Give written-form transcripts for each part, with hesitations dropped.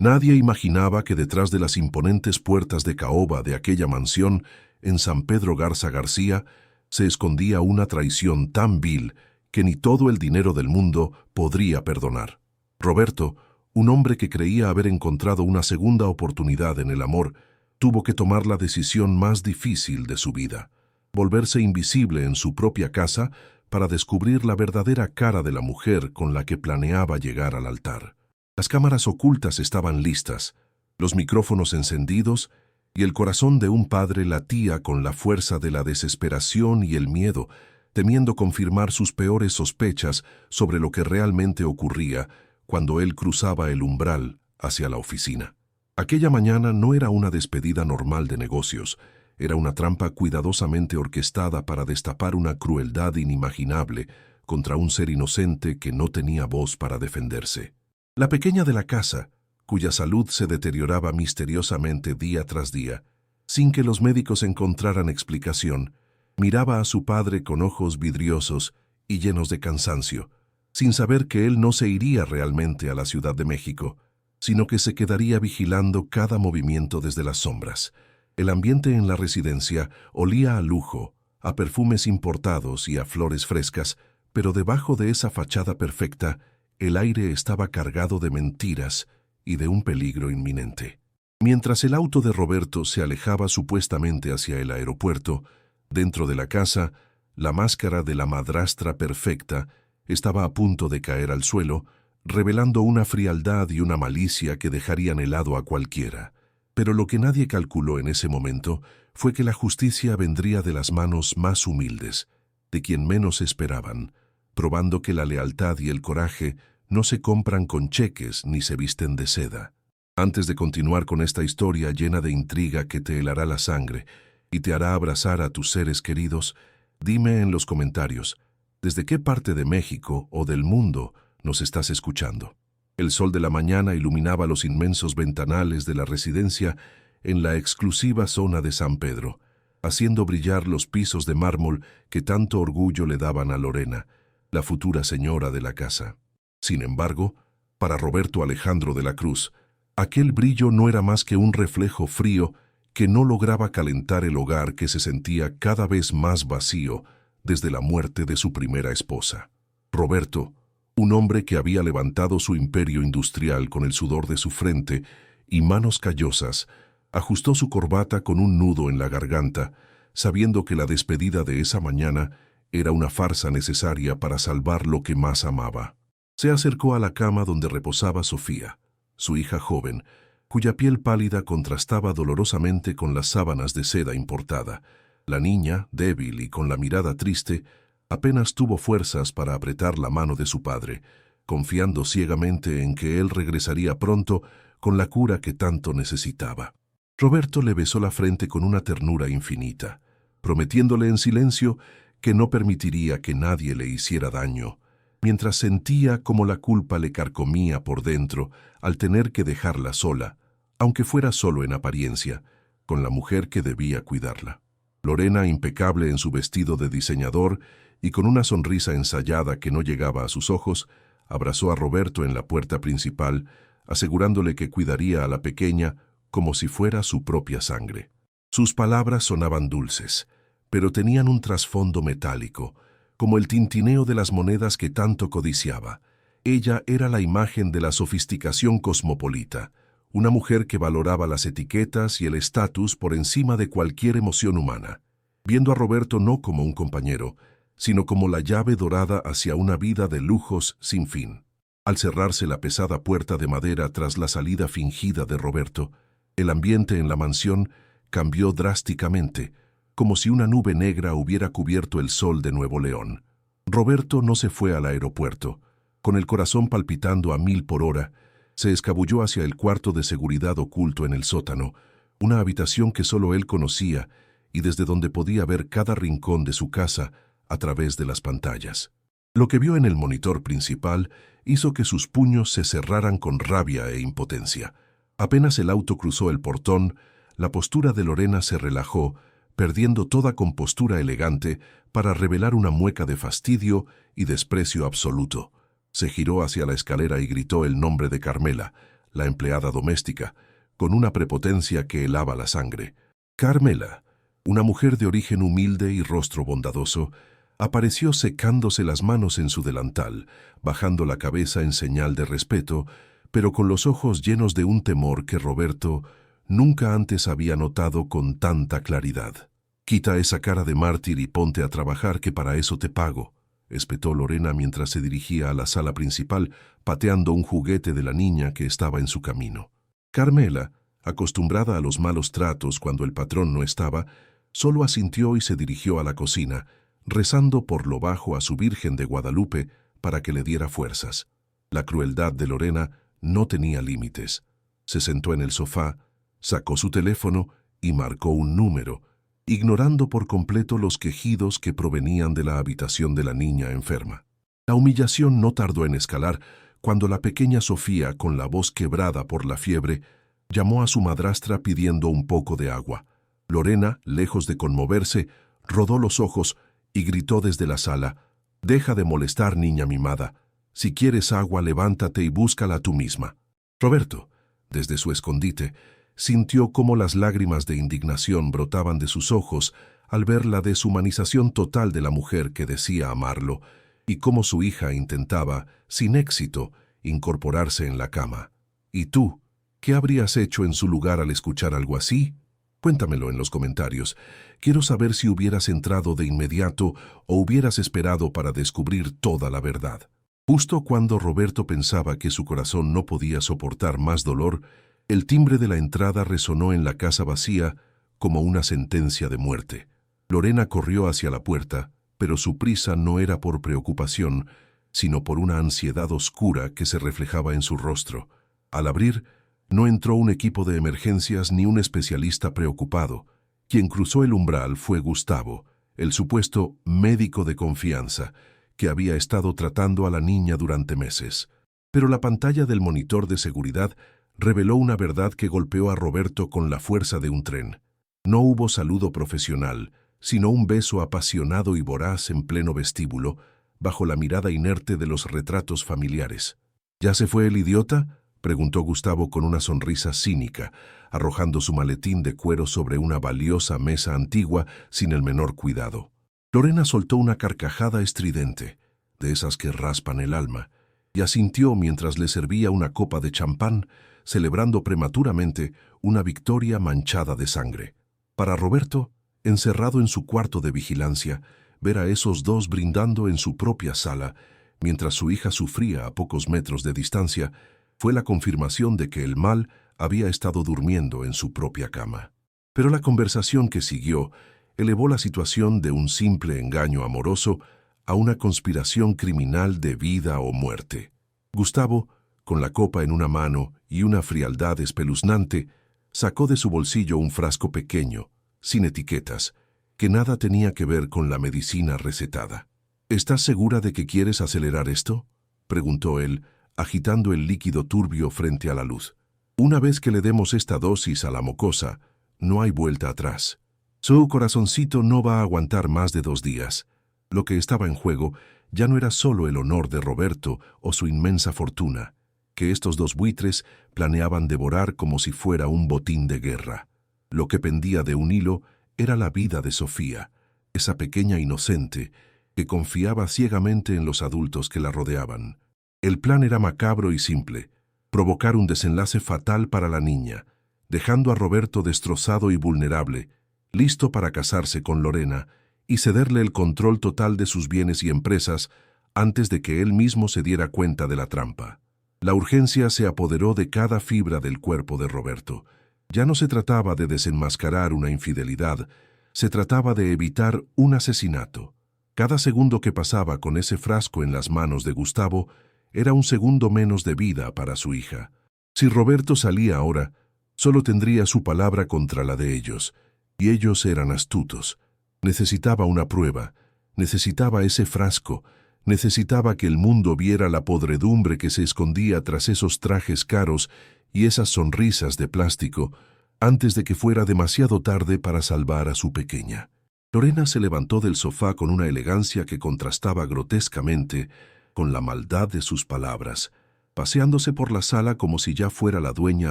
Nadie imaginaba que detrás de las imponentes puertas de caoba de aquella mansión en San Pedro Garza García se escondía una traición tan vil que ni todo el dinero del mundo podría perdonar. Roberto, un hombre que creía haber encontrado una segunda oportunidad en el amor, tuvo que tomar la decisión más difícil de su vida: volverse invisible en su propia casa para descubrir la verdadera cara de la mujer con la que planeaba llegar al altar. Las cámaras ocultas estaban listas, los micrófonos encendidos, y el corazón de un padre latía con la fuerza de la desesperación y el miedo, temiendo confirmar sus peores sospechas sobre lo que realmente ocurría cuando él cruzaba el umbral hacia la oficina. Aquella mañana no era una despedida normal de negocios, era una trampa cuidadosamente orquestada para destapar una crueldad inimaginable contra un ser inocente que no tenía voz para defenderse. La pequeña de la casa, cuya salud se deterioraba misteriosamente día tras día, sin que los médicos encontraran explicación, miraba a su padre con ojos vidriosos y llenos de cansancio, sin saber que él no se iría realmente a la Ciudad de México, sino que se quedaría vigilando cada movimiento desde las sombras. El ambiente en la residencia olía a lujo, a perfumes importados y a flores frescas, pero debajo de esa fachada perfecta, el aire estaba cargado de mentiras y de un peligro inminente. Mientras el auto de Roberto se alejaba supuestamente hacia el aeropuerto, dentro de la casa, la máscara de la madrastra perfecta estaba a punto de caer al suelo, revelando una frialdad y una malicia que dejarían helado a cualquiera. Pero lo que nadie calculó en ese momento fue que la justicia vendría de las manos más humildes, de quien menos esperaban, probando que la lealtad y el coraje no se compran con cheques ni se visten de seda. Antes de continuar con esta historia llena de intriga que te helará la sangre y te hará abrazar a tus seres queridos, dime en los comentarios, ¿desde qué parte de México o del mundo nos estás escuchando? El sol de la mañana iluminaba los inmensos ventanales de la residencia en la exclusiva zona de San Pedro, haciendo brillar los pisos de mármol que tanto orgullo le daban a Lorena, la futura señora de la casa. Sin embargo, para Roberto Alejandro de la Cruz, aquel brillo no era más que un reflejo frío que no lograba calentar el hogar que se sentía cada vez más vacío desde la muerte de su primera esposa. Roberto, un hombre que había levantado su imperio industrial con el sudor de su frente y manos callosas, ajustó su corbata con un nudo en la garganta, sabiendo que la despedida de esa mañana era una farsa necesaria para salvar lo que más amaba. Se acercó a la cama donde reposaba Sofía, su hija joven, cuya piel pálida contrastaba dolorosamente con las sábanas de seda importada. La niña, débil y con la mirada triste, apenas tuvo fuerzas para apretar la mano de su padre, confiando ciegamente en que él regresaría pronto con la cura que tanto necesitaba. Roberto le besó la frente con una ternura infinita, prometiéndole en silencio que no permitiría que nadie le hiciera daño, mientras sentía cómo la culpa le carcomía por dentro al tener que dejarla sola, aunque fuera solo en apariencia, con la mujer que debía cuidarla. Lorena, impecable en su vestido de diseñador y con una sonrisa ensayada que no llegaba a sus ojos, abrazó a Roberto en la puerta principal, asegurándole que cuidaría a la pequeña como si fuera su propia sangre. Sus palabras sonaban dulces, pero tenían un trasfondo metálico, como el tintineo de las monedas que tanto codiciaba. Ella era la imagen de la sofisticación cosmopolita, una mujer que valoraba las etiquetas y el estatus por encima de cualquier emoción humana, viendo a Roberto no como un compañero, sino como la llave dorada hacia una vida de lujos sin fin. Al cerrarse la pesada puerta de madera tras la salida fingida de Roberto, el ambiente en la mansión cambió drásticamente, como si una nube negra hubiera cubierto el sol de Nuevo León. Roberto no se fue al aeropuerto. Con el corazón palpitando a 1000 por hora, se escabulló hacia el cuarto de seguridad oculto en el sótano, una habitación que solo él conocía y desde donde podía ver cada rincón de su casa a través de las pantallas. Lo que vio en el monitor principal hizo que sus puños se cerraran con rabia e impotencia. Apenas el auto cruzó el portón, la postura de Lorena se relajó, perdiendo toda compostura elegante para revelar una mueca de fastidio y desprecio absoluto. Se giró hacia la escalera y gritó el nombre de Carmela, la empleada doméstica, con una prepotencia que helaba la sangre. Carmela, una mujer de origen humilde y rostro bondadoso, apareció secándose las manos en su delantal, bajando la cabeza en señal de respeto, pero con los ojos llenos de un temor que Roberto nunca antes había notado con tanta claridad. «Quita esa cara de mártir y ponte a trabajar, que para eso te pago», espetó Lorena mientras se dirigía a la sala principal, pateando un juguete de la niña que estaba en su camino. Carmela, acostumbrada a los malos tratos cuando el patrón no estaba, solo asintió y se dirigió a la cocina, rezando por lo bajo a su Virgen de Guadalupe para que le diera fuerzas. La crueldad de Lorena no tenía límites. Se sentó en el sofá, sacó su teléfono y marcó un número, ignorando por completo los quejidos que provenían de la habitación de la niña enferma. La humillación no tardó en escalar cuando la pequeña Sofía, con la voz quebrada por la fiebre, llamó a su madrastra pidiendo un poco de agua. Lorena, lejos de conmoverse, rodó los ojos y gritó desde la sala: «Deja de molestar, niña mimada. Si quieres agua, levántate y búscala tú misma». Roberto, desde su escondite, sintió cómo las lágrimas de indignación brotaban de sus ojos al ver la deshumanización total de la mujer que decía amarlo, y cómo su hija intentaba, sin éxito, incorporarse en la cama. «¿Y tú? ¿Qué habrías hecho en su lugar al escuchar algo así? Cuéntamelo en los comentarios. Quiero saber si hubieras entrado de inmediato o hubieras esperado para descubrir toda la verdad». Justo cuando Roberto pensaba que su corazón no podía soportar más dolor, el timbre de la entrada resonó en la casa vacía como una sentencia de muerte. Lorena corrió hacia la puerta, pero su prisa no era por preocupación, sino por una ansiedad oscura que se reflejaba en su rostro. Al abrir, no entró un equipo de emergencias ni un especialista preocupado. Quien cruzó el umbral fue Gustavo, el supuesto médico de confianza, que había estado tratando a la niña durante meses. Pero la pantalla del monitor de seguridad reveló una verdad que golpeó a Roberto con la fuerza de un tren. No hubo saludo profesional, sino un beso apasionado y voraz en pleno vestíbulo, bajo la mirada inerte de los retratos familiares. «¿Ya se fue el idiota?», preguntó Gustavo con una sonrisa cínica, arrojando su maletín de cuero sobre una valiosa mesa antigua sin el menor cuidado. Lorena soltó una carcajada estridente, de esas que raspan el alma, y asintió mientras le servía una copa de champán, celebrando prematuramente una victoria manchada de sangre. Para Roberto, encerrado en su cuarto de vigilancia, ver a esos dos brindando en su propia sala, mientras su hija sufría a pocos metros de distancia, fue la confirmación de que el mal había estado durmiendo en su propia cama. Pero la conversación que siguió elevó la situación de un simple engaño amoroso a una conspiración criminal de vida o muerte. Gustavo, con la copa en una mano y una frialdad espeluznante, sacó de su bolsillo un frasco pequeño, sin etiquetas, que nada tenía que ver con la medicina recetada. «¿Estás segura de que quieres acelerar esto?», preguntó él, agitando el líquido turbio frente a la luz. «Una vez que le demos esta dosis a la mocosa, no hay vuelta atrás. Su corazoncito no va a aguantar más de 2 días». Lo que estaba en juego ya no era solo el honor de Roberto o su inmensa fortuna, que estos dos buitres planeaban devorar como si fuera un botín de guerra. Lo que pendía de un hilo era la vida de Sofía, esa pequeña inocente que confiaba ciegamente en los adultos que la rodeaban. El plan era macabro y simple: provocar un desenlace fatal para la niña, dejando a Roberto destrozado y vulnerable, listo para casarse con Lorena y cederle el control total de sus bienes y empresas antes de que él mismo se diera cuenta de la trampa. La urgencia se apoderó de cada fibra del cuerpo de Roberto. Ya no se trataba de desenmascarar una infidelidad, se trataba de evitar un asesinato. Cada segundo que pasaba con ese frasco en las manos de Gustavo era un segundo menos de vida para su hija. Si Roberto salía ahora, solo tendría su palabra contra la de ellos, y ellos eran astutos. Necesitaba una prueba, necesitaba ese frasco, necesitaba que el mundo viera la podredumbre que se escondía tras esos trajes caros y esas sonrisas de plástico, antes de que fuera demasiado tarde para salvar a su pequeña. Lorena se levantó del sofá con una elegancia que contrastaba grotescamente con la maldad de sus palabras. paseándose por la sala como si ya fuera la dueña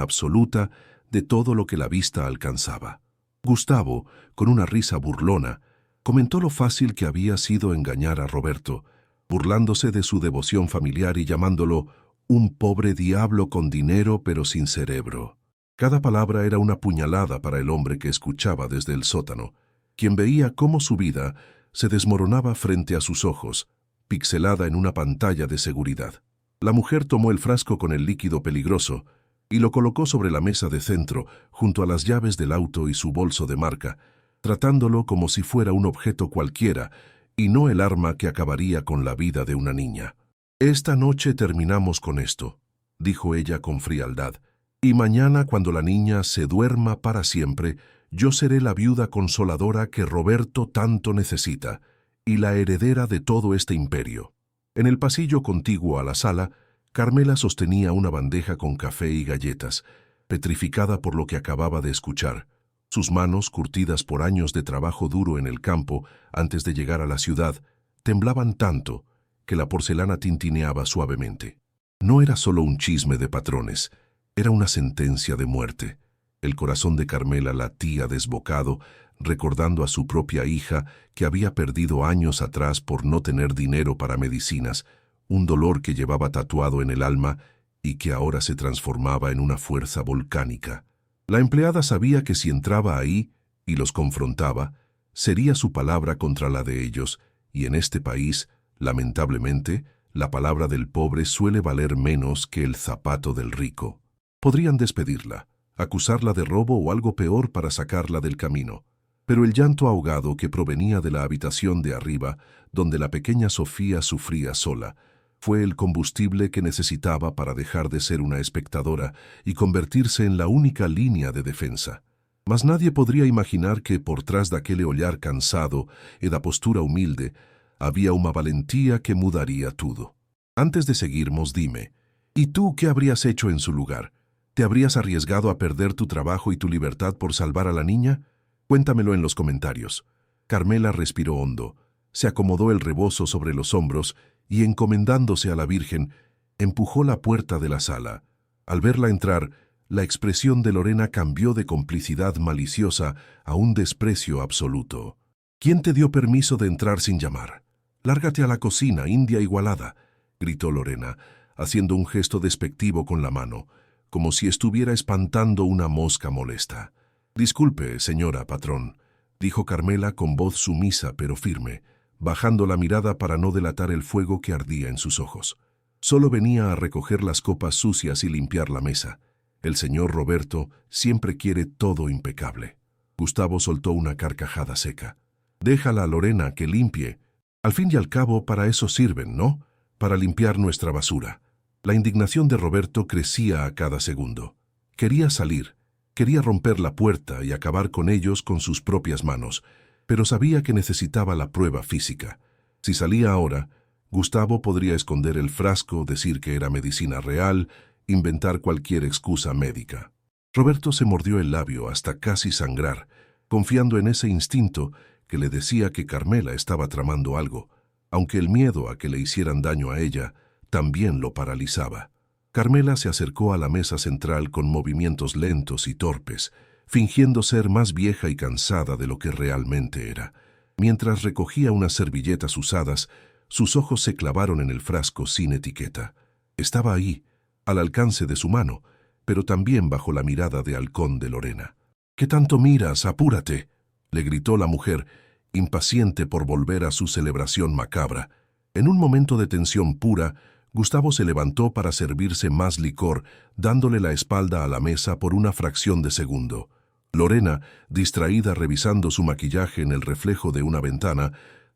absoluta de todo lo que la vista alcanzaba. Gustavo, con una risa burlona, comentó lo fácil que había sido engañar a Roberto, burlándose de su devoción familiar y llamándolo un pobre diablo con dinero pero sin cerebro. Cada palabra era una puñalada para el hombre que escuchaba desde el sótano, quien veía cómo su vida se desmoronaba frente a sus ojos, pixelada en una pantalla de seguridad. La mujer tomó el frasco con el líquido peligroso y lo colocó sobre la mesa de centro, junto a las llaves del auto y su bolso de marca, tratándolo como si fuera un objeto cualquiera y no el arma que acabaría con la vida de una niña. «Esta noche terminamos con esto», dijo ella con frialdad, «y mañana, cuando la niña se duerma para siempre, yo seré la viuda consoladora que Roberto tanto necesita y la heredera de todo este imperio». En el pasillo contiguo a la sala, Carmela sostenía una bandeja con café y galletas, petrificada por lo que acababa de escuchar. Sus manos, curtidas por años de trabajo duro en el campo antes de llegar a la ciudad, temblaban tanto que la porcelana tintineaba suavemente. No era solo un chisme de patrones, era una sentencia de muerte. El corazón de Carmela latía desbocado, recordando a su propia hija que había perdido años atrás por no tener dinero para medicinas, un dolor que llevaba tatuado en el alma y que ahora se transformaba en una fuerza volcánica. La empleada sabía que si entraba ahí y los confrontaba, sería su palabra contra la de ellos, y en este país, lamentablemente, la palabra del pobre suele valer menos que el zapato del rico. Podrían despedirla, acusarla de robo o algo peor para sacarla del camino. Pero el llanto ahogado que provenía de la habitación de arriba, donde la pequeña Sofía sufría sola, fue el combustible que necesitaba para dejar de ser una espectadora y convertirse en la única línea de defensa. Mas nadie podría imaginar que por tras de aquel ollar cansado y da postura humilde, había una valentía que mudaría todo. Antes de seguirnos, dime, ¿y tú qué habrías hecho en su lugar? ¿Te habrías arriesgado a perder tu trabajo y tu libertad por salvar a la niña? Cuéntamelo en los comentarios. Carmela respiró hondo, se acomodó el rebozo sobre los hombros y, encomendándose a la Virgen, empujó la puerta de la sala. Al verla entrar, la expresión de Lorena cambió de complicidad maliciosa a un desprecio absoluto. «¿Quién te dio permiso de entrar sin llamar? Lárgate a la cocina, india igualada», gritó Lorena, haciendo un gesto despectivo con la mano, como si estuviera espantando una mosca molesta. «Disculpe, señora patrón», dijo Carmela con voz sumisa pero firme, bajando la mirada para no delatar el fuego que ardía en sus ojos. Solo venía a recoger las copas sucias y limpiar la mesa. El señor Roberto siempre quiere todo impecable. Gustavo soltó una carcajada seca. «Déjala, Lorena, que limpie. Al fin y al cabo, para eso sirven, ¿no? Para limpiar nuestra basura». La indignación de Roberto crecía a cada segundo. Quería salir, quería romper la puerta y acabar con ellos con sus propias manos, pero sabía que necesitaba la prueba física. Si salía ahora, Gustavo podría esconder el frasco, decir que era medicina real, inventar cualquier excusa médica. Roberto se mordió el labio hasta casi sangrar, confiando en ese instinto que le decía que Carmela estaba tramando algo, aunque el miedo a que le hicieran daño a ella también lo paralizaba. Carmela se acercó a la mesa central con movimientos lentos y torpes, fingiendo ser más vieja y cansada de lo que realmente era. Mientras recogía unas servilletas usadas, sus ojos se clavaron en el frasco sin etiqueta. Estaba ahí, al alcance de su mano, pero también bajo la mirada de halcón de Lorena. «¿Qué tanto miras? ¡Apúrate!», le gritó la mujer, impaciente por volver a su celebración macabra. En un momento de tensión pura, Gustavo se levantó para servirse más licor, dándole la espalda a la mesa por una fracción de segundo. Lorena, distraída revisando su maquillaje en el reflejo de una ventana,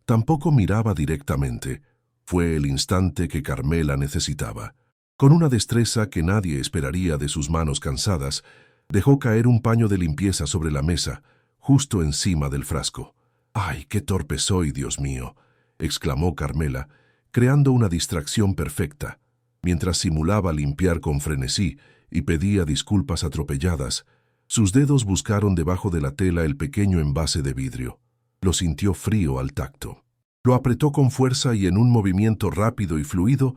tampoco miraba directamente. Fue el instante que Carmela necesitaba. Con una destreza que nadie esperaría de sus manos cansadas, dejó caer un paño de limpieza sobre la mesa, justo encima del frasco. «¡Ay, qué torpe soy, Dios mío!», exclamó Carmela, creando una distracción perfecta. Mientras simulaba limpiar con frenesí y pedía disculpas atropelladas, sus dedos buscaron debajo de la tela el pequeño envase de vidrio. Lo sintió frío al tacto. Lo apretó con fuerza y en un movimiento rápido y fluido,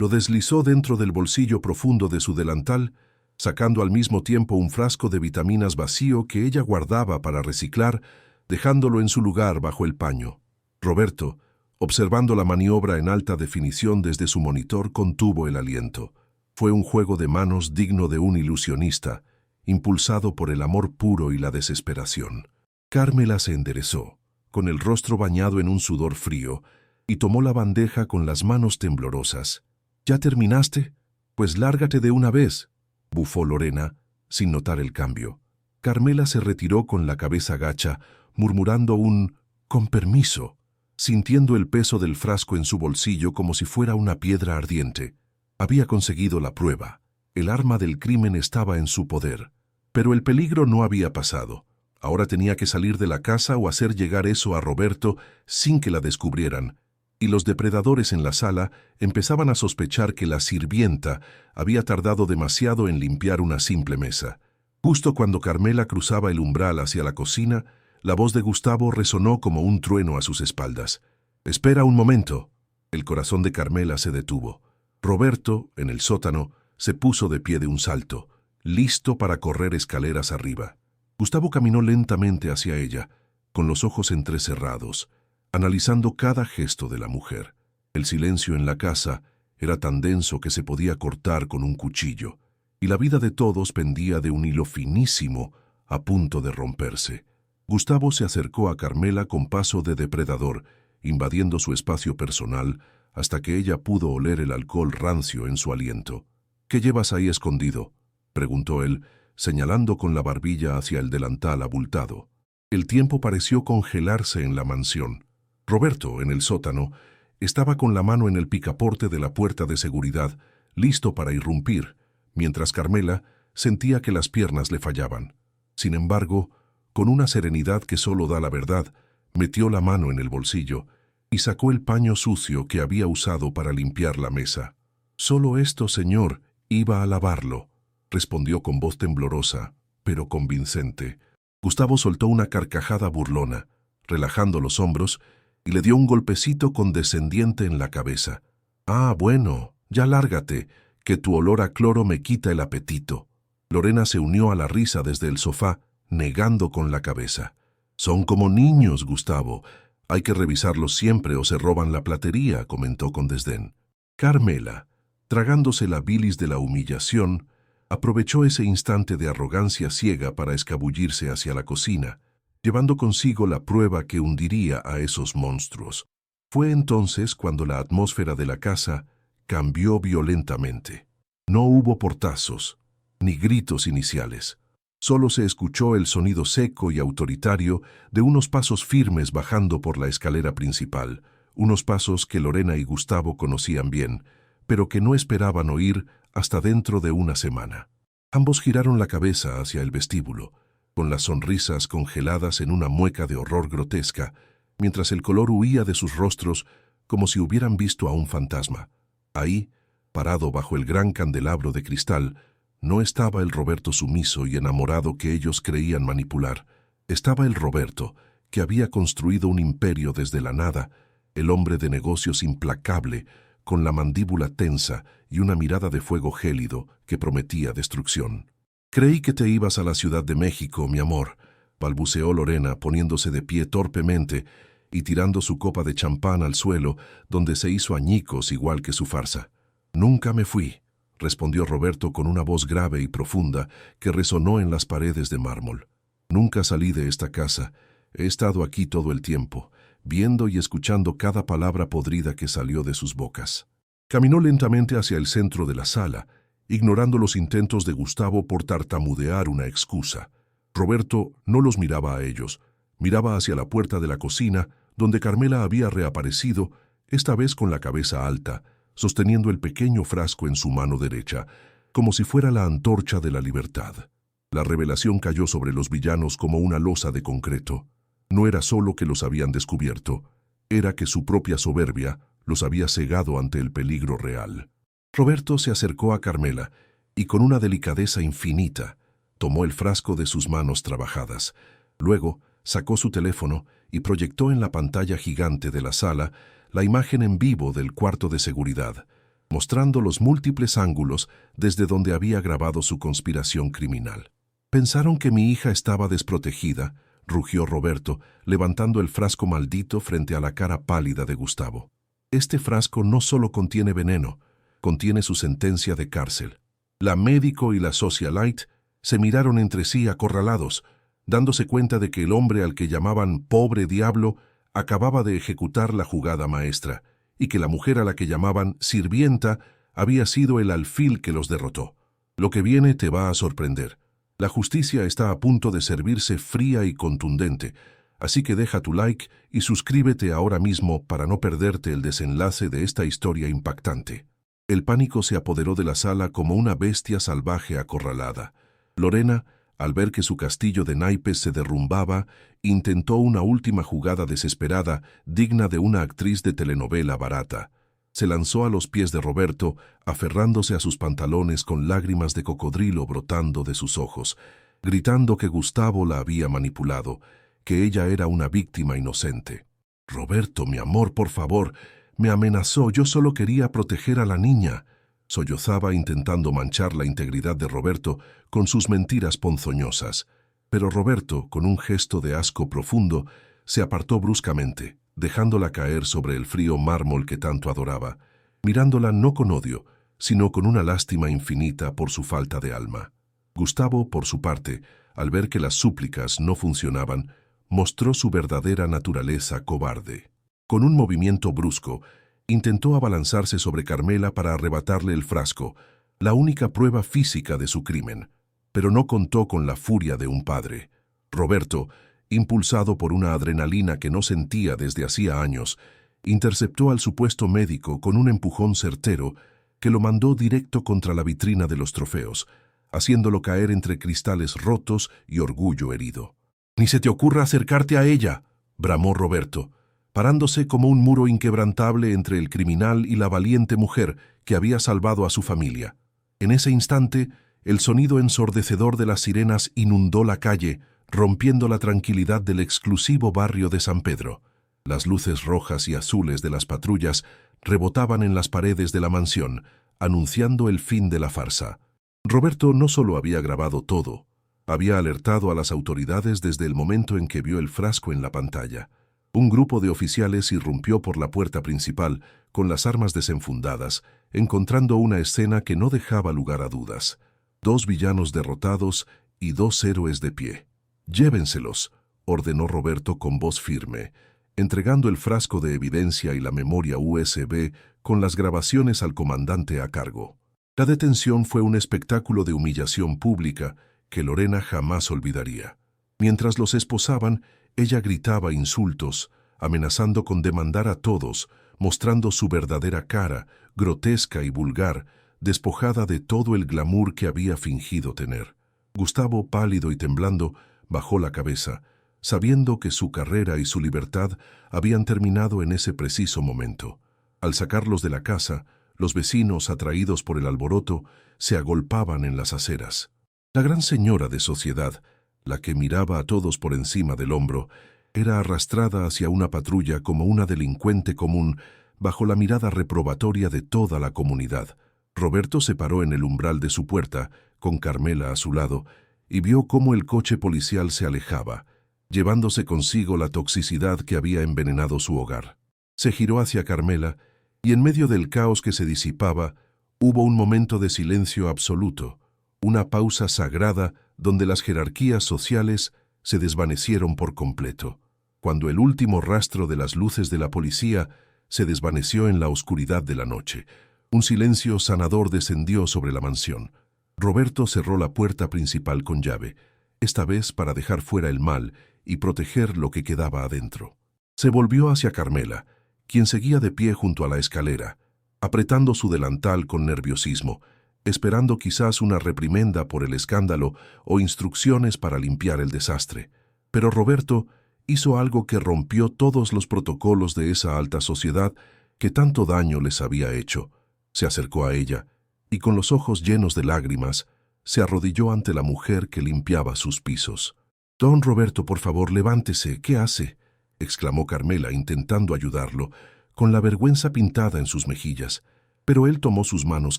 Lo deslizó dentro del bolsillo profundo de su delantal, sacando al mismo tiempo un frasco de vitaminas vacío que ella guardaba para reciclar, dejándolo en su lugar bajo el paño. Roberto, observando la maniobra en alta definición desde su monitor, contuvo el aliento. Fue un juego de manos digno de un ilusionista, impulsado por el amor puro y la desesperación. Carmela se enderezó, con el rostro bañado en un sudor frío, y tomó la bandeja con las manos temblorosas. —¿Ya terminaste? Pues lárgate de una vez —bufó Lorena, sin notar el cambio. Carmela se retiró con la cabeza gacha, murmurando un «con permiso», sintiendo el peso del frasco en su bolsillo como si fuera una piedra ardiente. Había conseguido la prueba. El arma del crimen estaba en su poder. Pero el peligro no había pasado. Ahora tenía que salir de la casa o hacer llegar eso a Roberto sin que la descubrieran, y los depredadores en la sala empezaban a sospechar que la sirvienta había tardado demasiado en limpiar una simple mesa. Justo cuando Carmela cruzaba el umbral hacia la cocina, la voz de Gustavo resonó como un trueno a sus espaldas. «Espera un momento». El corazón de Carmela se detuvo. Roberto, en el sótano, se puso de pie de un salto, listo para correr escaleras arriba. Gustavo caminó lentamente hacia ella, con los ojos entrecerrados, analizando cada gesto de la mujer. El silencio en la casa era tan denso que se podía cortar con un cuchillo, y la vida de todos pendía de un hilo finísimo a punto de romperse. Gustavo se acercó a Carmela con paso de depredador, invadiendo su espacio personal hasta que ella pudo oler el alcohol rancio en su aliento. «¿Qué llevas ahí escondido?», preguntó él, señalando con la barbilla hacia el delantal abultado. El tiempo pareció congelarse en la mansión. Roberto, en el sótano, estaba con la mano en el picaporte de la puerta de seguridad, listo para irrumpir, mientras Carmela sentía que las piernas le fallaban. Sin embargo, con una serenidad que solo da la verdad, metió la mano en el bolsillo y sacó el paño sucio que había usado para limpiar la mesa. «Solo esto, señor, iba a lavarlo», respondió con voz temblorosa, pero convincente. Gustavo soltó una carcajada burlona, relajando los hombros, y le dio un golpecito condescendiente en la cabeza. «Ah, bueno, ya lárgate, que tu olor a cloro me quita el apetito». Lorena se unió a la risa desde el sofá, negando con la cabeza. «Son como niños, Gustavo. Hay que revisarlos siempre o se roban la platería», comentó con desdén. Carmela, tragándose la bilis de la humillación, aprovechó ese instante de arrogancia ciega para escabullirse hacia la cocina, llevando consigo la prueba que hundiría a esos monstruos. Fue entonces cuando la atmósfera de la casa cambió violentamente. No hubo portazos, ni gritos iniciales. Solo se escuchó el sonido seco y autoritario de unos pasos firmes bajando por la escalera principal, unos pasos que Lorena y Gustavo conocían bien, pero que no esperaban oír hasta dentro de una semana. Ambos giraron la cabeza hacia el vestíbulo, con las sonrisas congeladas en una mueca de horror grotesca, mientras el color huía de sus rostros como si hubieran visto a un fantasma. Ahí, parado bajo el gran candelabro de cristal, no estaba el Roberto sumiso y enamorado que ellos creían manipular. Estaba el Roberto, que había construido un imperio desde la nada, el hombre de negocios implacable, con la mandíbula tensa y una mirada de fuego gélido que prometía destrucción. «Creí que te ibas a la Ciudad de México, mi amor», balbuceó Lorena, poniéndose de pie torpemente y tirando su copa de champán al suelo, donde se hizo añicos igual que su farsa. «Nunca me fui», respondió Roberto con una voz grave y profunda que resonó en las paredes de mármol. «Nunca salí de esta casa. He estado aquí todo el tiempo, viendo y escuchando cada palabra podrida que salió de sus bocas». Caminó lentamente hacia el centro de la sala, ignorando los intentos de Gustavo por tartamudear una excusa. Roberto no los miraba a ellos, miraba hacia la puerta de la cocina, donde Carmela había reaparecido, esta vez con la cabeza alta, sosteniendo el pequeño frasco en su mano derecha, como si fuera la antorcha de la libertad. La revelación cayó sobre los villanos como una losa de concreto. No era solo que los habían descubierto, era que su propia soberbia los había cegado ante el peligro real. Roberto se acercó a Carmela y con una delicadeza infinita tomó el frasco de sus manos trabajadas. Luego sacó su teléfono y proyectó en la pantalla gigante de la sala la imagen en vivo del cuarto de seguridad. mostrando los múltiples ángulos desde donde había grabado su conspiración criminal. «Pensaron que mi hija estaba desprotegida», rugió Roberto, levantando el frasco maldito frente a la cara pálida de Gustavo. «Este frasco no solo contiene veneno, contiene su sentencia de cárcel». La médico y la socialite se miraron entre sí acorralados, dándose cuenta de que el hombre al que llamaban «pobre diablo» acababa de ejecutar la jugada maestra, y que la mujer a la que llamaban «sirvienta» había sido el alfil que los derrotó. Lo que viene te va a sorprender. La justicia está a punto de servirse fría y contundente, así que deja tu like y suscríbete ahora mismo para no perderte el desenlace de esta historia impactante. El pánico se apoderó de la sala como una bestia salvaje acorralada. Lorena, al ver que su castillo de naipes se derrumbaba, intentó una última jugada desesperada, digna de una actriz de telenovela barata. Se lanzó a los pies de Roberto, aferrándose a sus pantalones con lágrimas de cocodrilo brotando de sus ojos, gritando que Gustavo la había manipulado, que ella era una víctima inocente. «Roberto, mi amor, por favor, me amenazó, yo solo quería proteger a la niña», sollozaba intentando manchar la integridad de Roberto con sus mentiras ponzoñosas. Pero Roberto, con un gesto de asco profundo, se apartó bruscamente, dejándola caer sobre el frío mármol que tanto adoraba, mirándola no con odio, sino con una lástima infinita por su falta de alma. Gustavo, por su parte, al ver que las súplicas no funcionaban, mostró su verdadera naturaleza cobarde. Con un movimiento brusco, intentó abalanzarse sobre Carmela para arrebatarle el frasco, la única prueba física de su crimen, pero no contó con la furia de un padre. Roberto, impulsado por una adrenalina que no sentía desde hacía años, interceptó al supuesto médico con un empujón certero que lo mandó directo contra la vitrina de los trofeos, haciéndolo caer entre cristales rotos y orgullo herido. «Ni se te ocurra acercarte a ella», bramó Roberto, parándose como un muro inquebrantable entre el criminal y la valiente mujer que había salvado a su familia. En ese instante, el sonido ensordecedor de las sirenas inundó la calle, rompiendo la tranquilidad del exclusivo barrio de San Pedro. Las luces rojas y azules de las patrullas rebotaban en las paredes de la mansión, anunciando el fin de la farsa. Roberto no solo había grabado todo, había alertado a las autoridades desde el momento en que vio el frasco en la pantalla. Un grupo de oficiales irrumpió por la puerta principal con las armas desenfundadas, encontrando una escena que no dejaba lugar a dudas. 2 villanos derrotados y 2 héroes de pie. «Llévenselos», ordenó Roberto con voz firme, entregando el frasco de evidencia y la memoria USB con las grabaciones al comandante a cargo. La detención fue un espectáculo de humillación pública que Lorena jamás olvidaría. Mientras los esposaban, ella gritaba insultos, amenazando con demandar a todos, mostrando su verdadera cara, grotesca y vulgar, despojada de todo el glamour que había fingido tener. Gustavo, pálido y temblando, bajó la cabeza, sabiendo que su carrera y su libertad habían terminado en ese preciso momento. Al sacarlos de la casa, los vecinos, atraídos por el alboroto, se agolpaban en las aceras. La gran señora de sociedad, la que miraba a todos por encima del hombro, era arrastrada hacia una patrulla como una delincuente común bajo la mirada reprobatoria de toda la comunidad. Roberto se paró en el umbral de su puerta, con Carmela a su lado, y vio cómo el coche policial se alejaba, llevándose consigo la toxicidad que había envenenado su hogar. Se giró hacia Carmela, y en medio del caos que se disipaba, hubo un momento de silencio absoluto, una pausa sagrada donde las jerarquías sociales se desvanecieron por completo, cuando el último rastro de las luces de la policía se desvaneció en la oscuridad de la noche. Un silencio sanador descendió sobre la mansión. Roberto cerró la puerta principal con llave, esta vez para dejar fuera el mal y proteger lo que quedaba adentro. Se volvió hacia Carmela, quien seguía de pie junto a la escalera, apretando su delantal con nerviosismo, esperando quizás una reprimenda por el escándalo o instrucciones para limpiar el desastre. Pero Roberto hizo algo que rompió todos los protocolos de esa alta sociedad que tanto daño les había hecho. Se acercó a ella y con los ojos llenos de lágrimas se arrodilló ante la mujer que limpiaba sus pisos. «Don Roberto, por favor, levántese. ¿Qué hace?», exclamó Carmela intentando ayudarlo, con la vergüenza pintada en sus mejillas. Pero él tomó sus manos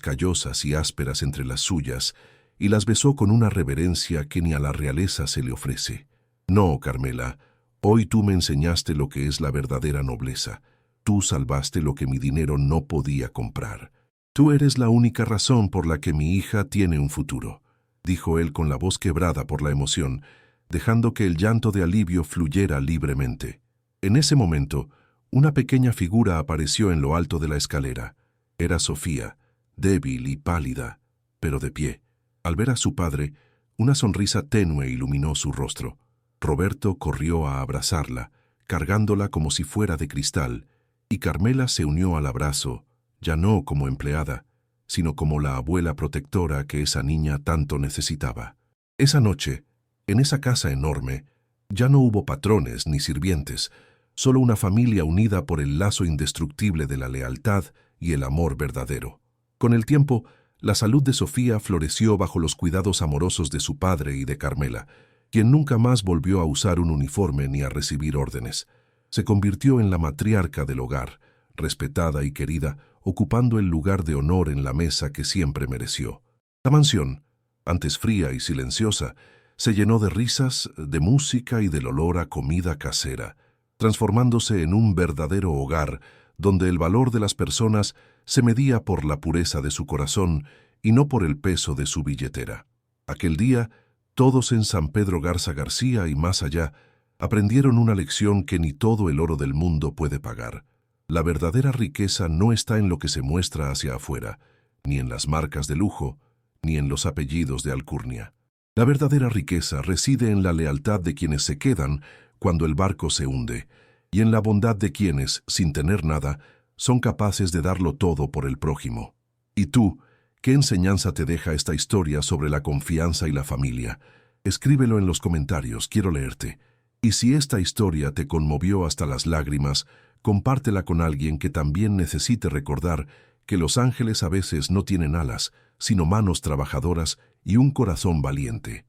callosas y ásperas entre las suyas y las besó con una reverencia que ni a la realeza se le ofrece. No, Carmela, hoy tú me enseñaste lo que es la verdadera nobleza. Tú salvaste lo que mi dinero no podía comprar. Tú eres la única razón por la que mi hija tiene un futuro, dijo él con la voz quebrada por la emoción, dejando que el llanto de alivio fluyera libremente. En ese momento, una pequeña figura apareció en lo alto de la escalera. Era Sofía, débil y pálida, pero de pie. Al ver a su padre, una sonrisa tenue iluminó su rostro. Roberto corrió a abrazarla, cargándola como si fuera de cristal, y Carmela se unió al abrazo, ya no como empleada, sino como la abuela protectora que esa niña tanto necesitaba. Esa noche, en esa casa enorme, ya no hubo patrones ni sirvientes, solo una familia unida por el lazo indestructible de la lealtad y el amor verdadero. Con el tiempo, la salud de Sofía floreció bajo los cuidados amorosos de su padre y de Carmela, quien nunca más volvió a usar un uniforme ni a recibir órdenes. Se convirtió en la matriarca del hogar, respetada y querida, ocupando el lugar de honor en la mesa que siempre mereció. La mansión, antes fría y silenciosa, se llenó de risas, de música y del olor a comida casera, transformándose en un verdadero hogar donde el valor de las personas se medía por la pureza de su corazón y no por el peso de su billetera. Aquel día, todos en San Pedro Garza García y más allá aprendieron una lección que ni todo el oro del mundo puede pagar. La verdadera riqueza no está en lo que se muestra hacia afuera, ni en las marcas de lujo, ni en los apellidos de alcurnia. La verdadera riqueza reside en la lealtad de quienes se quedan cuando el barco se hunde, y en la bondad de quienes, sin tener nada, son capaces de darlo todo por el prójimo. ¿Y tú, qué enseñanza te deja esta historia sobre la confianza y la familia? Escríbelo en los comentarios, quiero leerte. Y si esta historia te conmovió hasta las lágrimas, compártela con alguien que también necesite recordar que los ángeles a veces no tienen alas, sino manos trabajadoras y un corazón valiente.